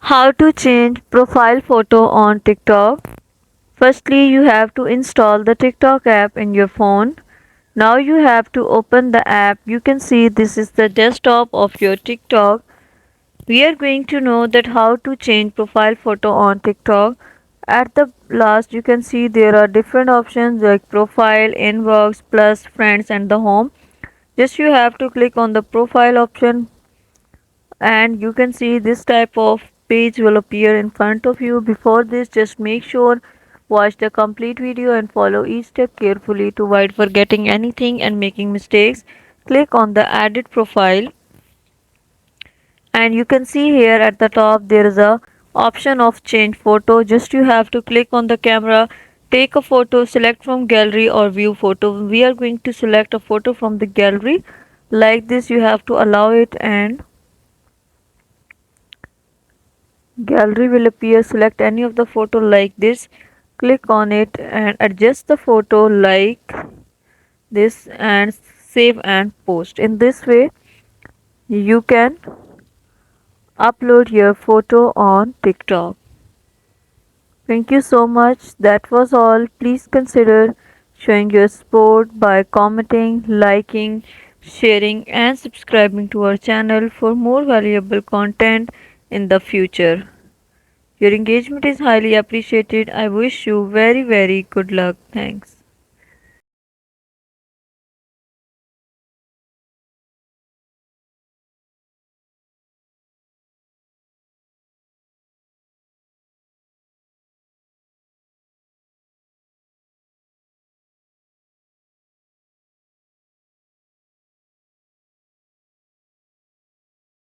How to change profile photo on TikTok. Firstly, you have to install the TikTok app in your phone. Now you have to open the app. You can see this is the desktop of your TikTok. We are going to know that how to change profile photo on TikTok. At the last you can see there are different options like profile, inbox, plus, friends and the home. Just you have to click on the profile option and you can see this type of page will appear in front of you. Before this, just make sure watch the complete video and follow each step carefully to avoid forgetting anything and making mistakes. Click on the edit profile and you can see here at the top there is a option of change photo. Just you have to click on the camera, take a photo, select from gallery or view photo. We are going to select a photo from the gallery. Like this you have to allow it and gallery will appear. Select any of the photo like this, click on it and adjust the photo like this and save and post. In this way you can upload your photo on TikTok. Thank you so much. That was all. Please consider showing your support by commenting, liking, sharing, and subscribing to our channel for more valuable content in the future. Your engagement is highly appreciated. I wish you very, very good luck. Thanks.